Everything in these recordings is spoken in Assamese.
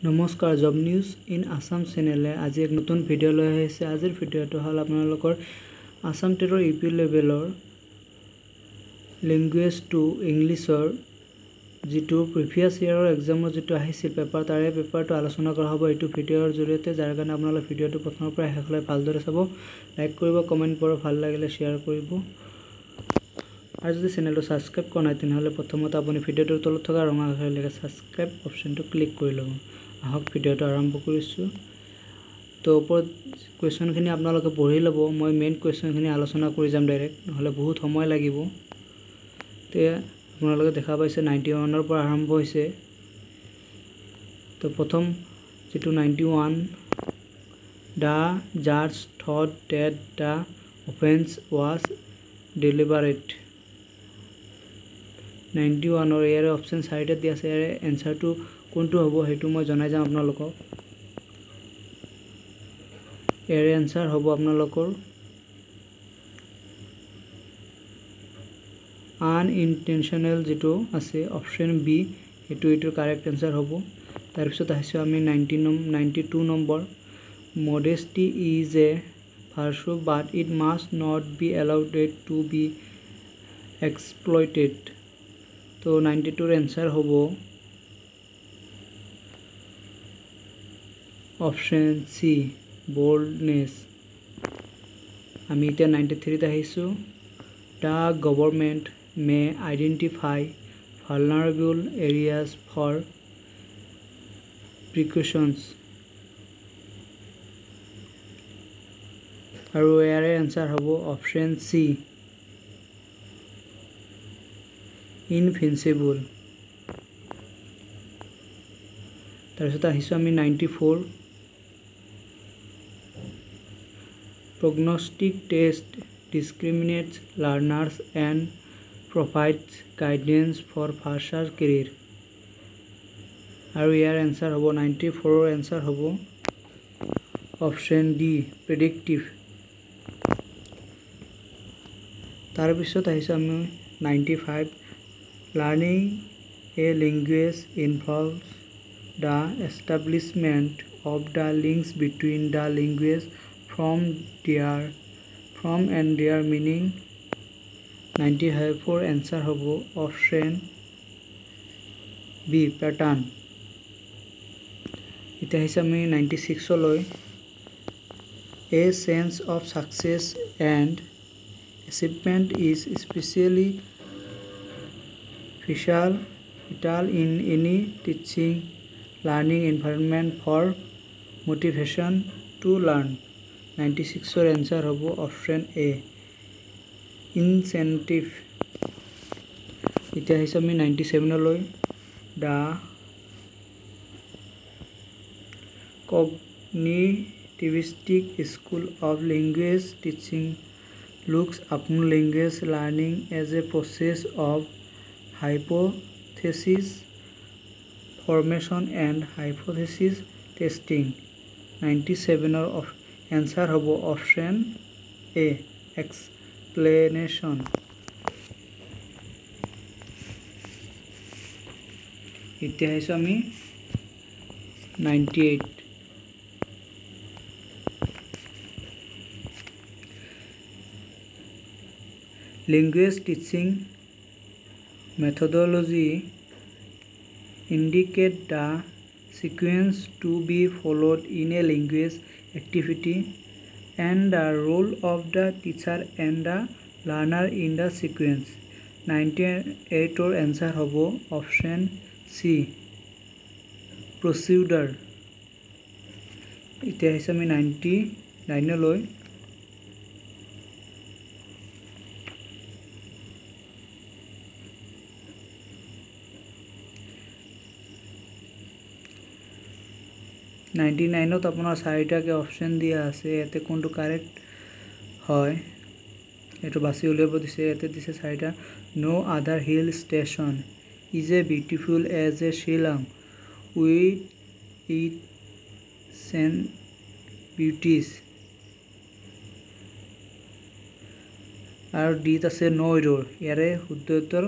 নমস্কাৰ জব নিউজ ইন আসাম চেনেলে আজি এক নতুন ভিডিঅ' লৈ আহিছে। আজিৰ ভিডিঅ'টো হ'ল আপোনালোকৰ আসাম টেটৰ ইউপি লেভেলৰ লেংগুৱেজ টু ইংলিছৰ যিটো প্ৰিভিয়াছ ইয়াৰৰ এক্সামৰ যিটো আহিছিল পেপাৰ তাৰে পেপাৰটো আলোচনা কৰা হ'ব এইটো ভিডিঅ'ৰ জৰিয়তে, যাৰ কাৰণে আপোনালোকে ভিডিঅ'টো প্ৰথমৰ পৰা শেষলৈ ভালদৰে চাব, লাইক কৰিব, কমেণ্ট কৰিব, ভাল লাগিলে শ্বেয়াৰ কৰিব। আৰু যদি চেনেলটো ছাবস্ক্ৰাইব কৰা নাই তেনেহ'লে প্ৰথমতে আপুনি ভিডিঅ'টোৰ তলত থকা ৰঙা আখৰেৰে লিখা ছাবস্ক্ৰাইব অপশ্যনটো ক্লিক কৰি ল'ব। আহক ভিডিঅ'টো আৰম্ভ কৰিছোঁ। তো ওপৰত কুৱেশ্যনখিনি আপোনালোকে পঢ়ি ল'ব, মই মেইন কুৱেশ্যনখিনি আলোচনা কৰি যাম ডাইৰেক্ট, নহ'লে বহুত সময় লাগিব। তো আপোনালোকে দেখা পাইছে 91ৰ পৰা আৰম্ভ হৈছে। তো প্ৰথম যিটো 91, দ্য জাজ thought that the offence was deliberate. 91ৰ ইয়াৰে অপশ্যন চাৰিটা দিয়া আছে, ইয়াৰে এনচাৰটো কোনটো হ'ব সেইটো মই জনাই যাম আপোনালোকক। ইয়াৰে এনচাৰ হ'ব আপোনালোকৰ আনইনটেনশ্যনেল যিটো আছে অপশ্যন বি, এইটোৰ কাৰেক্ট এনচাৰ হ'ব। তাৰপিছত আহিছোঁ আমি 92 number, modesty is a virtue but it must not be allowed to be exploited. তো 92ৰ এনচাৰ হ'ব অপশ্যন চি, বোল্ডনেছ। আমি এতিয়া 93ত আহিছোঁ, the government may identify vulnerable areas for precautions. আৰু ইয়াৰে এনচাৰ হ'ব অপশ্যন চি, ইনভিঞ্চিবল। তাৰপিছত আহিছোঁ আমি 94, prognostic test discriminates learners and provides guidance for further career। আৰু ইয়াৰ এনচাৰ হ'ব 94ৰ এনচাৰ হ'ব অপশ্যন ডি, প্ৰেডিক্টিভ। তাৰপিছত আহিছোঁ আমি 95, learning a language involves the establishment of the links between the language from and their meaning। 95ৰ এনচাৰ হ'ব অপশ্যন বি, পেটাৰ্ণ। এতিয়া আহিছে আমি 96লৈ, a sense of success and achievement is specially vital in any teaching learning environment for motivation to learn। 96ৰ এনচাৰ হ'ব অপশ্যন এ, ইনচেণ্টিভ। এতিয়া আহিছোঁ আমি 97লৈ, the cognitivistic school of language teaching looks upon language learning as a process of hypothesis formation and hypothesis testing। 97ৰ এনচাৰ হ'ব অপশ্যন এ, এক্সপ্লেনেশ্যন। এতিয়া আহিছোঁ আমি 98, language teaching methodology indicate the sequence to be followed in a language activity and the role of the teacher and the learner in the sequence। 98ৰ এনচাৰ হ'ব অপশ্যন চি, প্ৰচিডাৰ। এতিয়া আহিছে আমি 99লৈ, আপোনাৰ চাৰিটাকৈ অপশ্যন দিয়া আছে, ইয়াতে কোনটো কাৰেক্ট হয় এইটো বাছি উলিয়াব দিছে। ইয়াতে দিছে চাৰিটা, no other hill station is a beautiful as a Shillong with its and beauties. আৰু ডিত আছে নো ইৰ'ৰ। ইয়াৰে শুদ্ধ উত্তৰ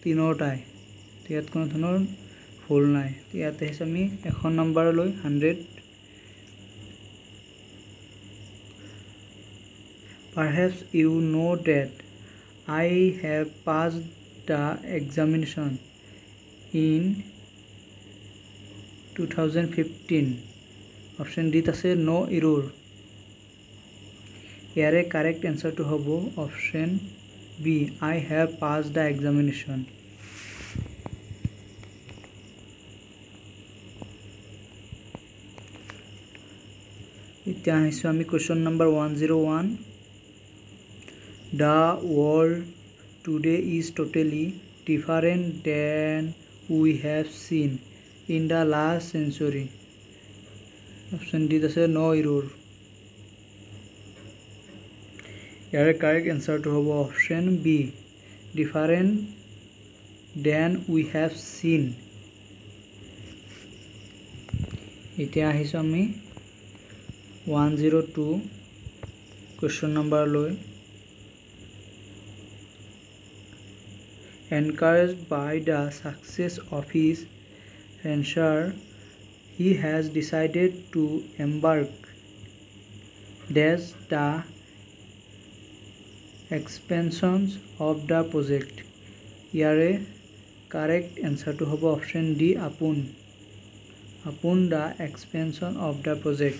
তিনিওটাই, ইয়াত কোনো ধৰণৰ ভুল নাই ইয়াতে আছে আমি 1 নম্বৰ লৈ 100 Perhaps you know that I have passed the examination in 2015 option D আছে no error ইয়াৰে correct answer to হ'ব option B I have passed the examination এতিয়া আহিছো আমি question number 101 The world today is totally different than we have seen in the last century option D আছে no error ইয়াৰে correct answer to হ'ব option B different than we have seen এতিয়া আহিছো আমি 102 question number লৈ encouraged by the success of his venture he has decided to embark as the expansions of the project ইয়াৰে correct answer to হ'ব option D upon the expansion of the project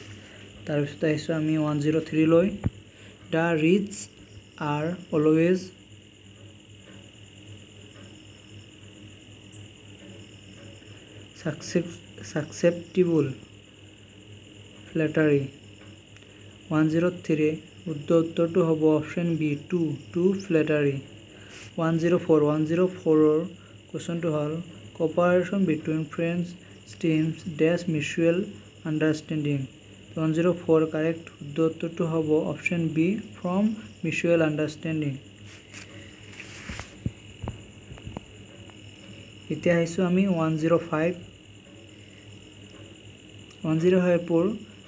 তাৰপিছত আহিছো আমি 103 লৈ the rich are always susceptible flattery 103 উত্তৰটো হ'ব option B to flattery 104 question to হ'ল cooperation between friends streams dash mutual understanding 104 correct উত্তৰটো হ'ব option B from mutual understanding এতিয়া আহিছো আমি 105 পৰ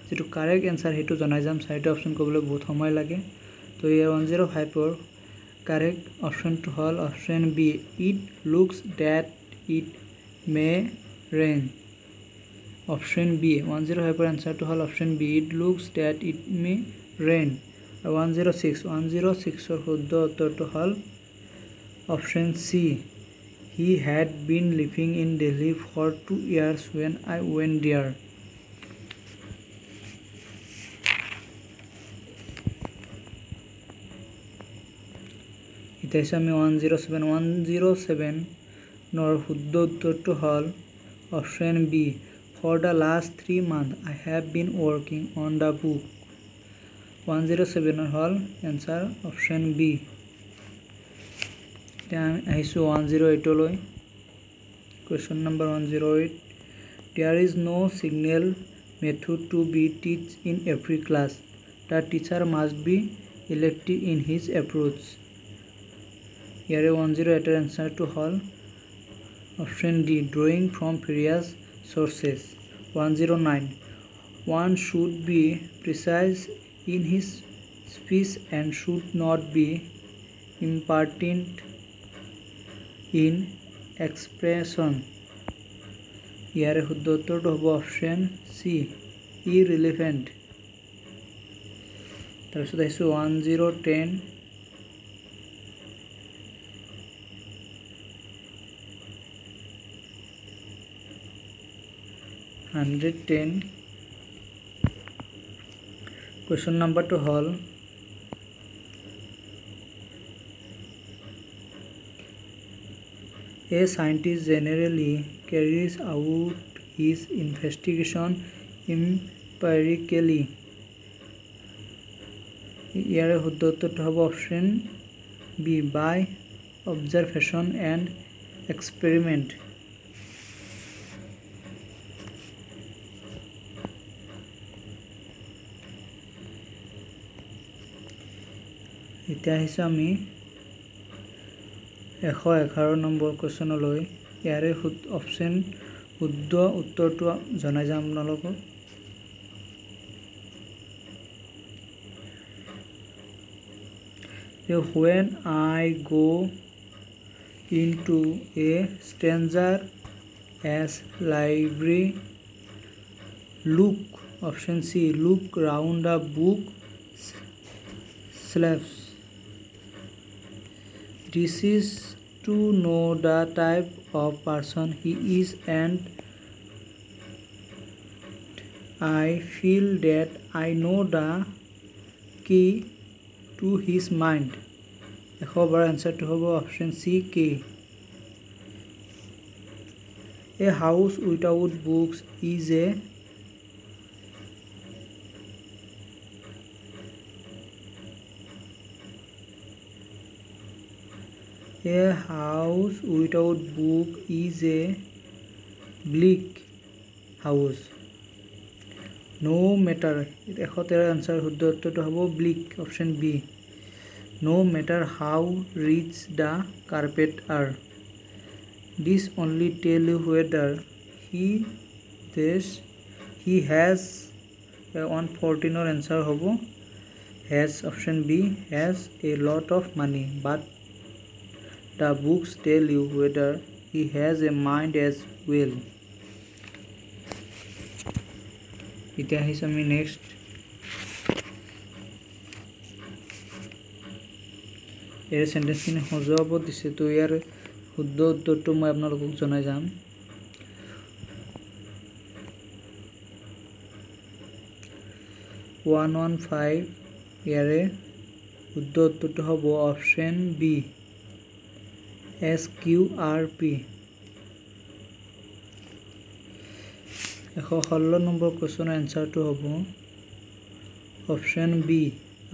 যেটো কারেক্ট आंसर হেতু জনাই যাম সাইড অপশন কবলৈ বহুত সময় লাগে তো এই 105 পৰ কারেক্ট অপশনটো হল option B it looks that it may rain option B 105 পৰ आंसरটো হল option B it looks that it may rain আৰু 106 ৰ শুদ্ধ উত্তৰটো হল option C he had been living in Delhi for 2 years when I went there It is 107 nor শুদ্ধ উত্তৰটো হল option B for the last 3 months I have been working on the book 107 hol answer option B then আহিছো 108 লৈ question number 108 there is no signal method to be teach in every class the teacher must be elective in his approach here 108 answer to hol option D drawing from various sources 109 one should be precise in his speech and should not be impertinent in expression here শুদ্ধ উত্তৰটো হ'ব option C irrelevant তাৰপিছত আহিছো 1010 110 question number 2 hol a scientist generally carries out his investigation empirically here শুদ্ধ উত্তৰটো হ'ব option B by observation and experiment এতিয়া আহিছো আমি 111 নম্বৰ কোৱেশ্চন লৈ ইয়াৰে অপচন শুদ্ধ উত্তৰটো জনাই যাম আপোনালোকক when I go into a stranger as library. Look, option C, look round the book shelves. This is to know the type of person he is, and I feel that I know the key to his mind. এশবাৰ এনসাৰটো হ'ব অপশন সি কে। A house without books is a house without book is a bleak house. No matter, 113 answer শুদ্ধ উত্তৰটো হ'ব bleak, option B. No matter how rich the carpet are, this only tell you whether he has 114 or answer হ'ব has, option B, has a lot of money, but the books tell you whether he has a mind as well. এতিয়া আহিছোঁ আমি নেক্সট এই সেন্টেন্সখিনি সজোৱাব দিছে, তো ইয়াৰ শুদ্ধ উত্তৰটো মই আপোনালোকক জনাই যাম। ওৱান ওৱান ফাইভ, ইয়াৰে শুদ্ধ উত্তৰটো হ'ব অপশ্যন বি, SQRP। 116 নম্বৰ কুৱেশ্যনৰ এনচাৰটো হ'ব অপশ্যন বি।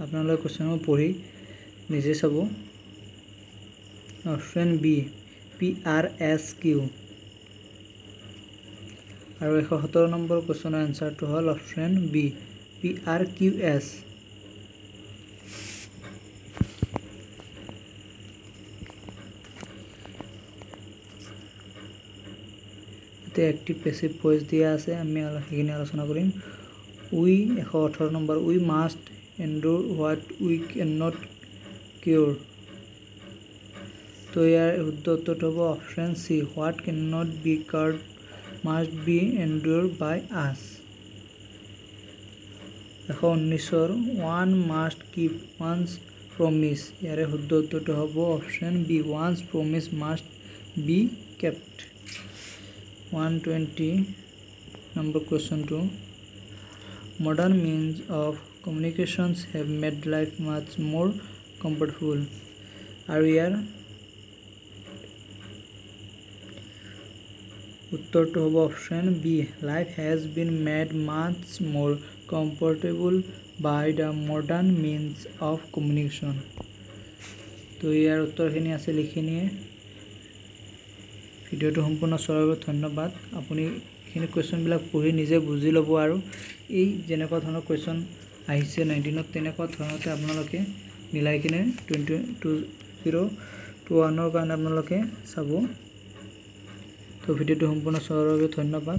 আপোনালোকে কুৱেশ্যনবোৰ পঢ়ি নিজে চাব। Option B, PRSQ। আৰু 117 নম্বৰ কুৱেশ্যনৰ এনচাৰটো হ'ল option B, PRQS। Active passive voice दिया আছে, আমি সেইখিনি আলোচনা কৰিম। We 118 number, we must endure what we can not cure. তো ইয়াৰ শুদ্ধ উত্তৰটো হ'ব option C, what can not be cured must be endure by us. 119ৰ one must keep one's promise, ইয়াৰে শুদ্ধ উত্তৰটো হ'ব option B, one's promise must be kept. 120 number question 2, modern means of communications have made life much more comfortable. আৰু ইয়াৰ উত্তৰটো হ'ব option B, life has been made much more comfortable by the modern means of communication। তো ইয়াৰ উত্তৰখিনি আছে লিখিনিয়ে। ভিডিওটো সম্পূৰ্ণ চোৱাৰ বাবে ধন্যবাদ। আপুনি এইখিনি কুৱেশ্যনবিলাক পঢ়ি নিজে বুজি ল'ব, আৰু এই যেনেকুৱা ধৰণৰ কুৱেশ্যন আহিছে 19ত তেনেকুৱা ধৰণতে আপোনালোকে মিলাই কিনে 2021ৰ কাৰণে আপোনালোকে চাব। তো ভিডিওটো সম্পূৰ্ণ চোৱাৰ বাবে ধন্যবাদ।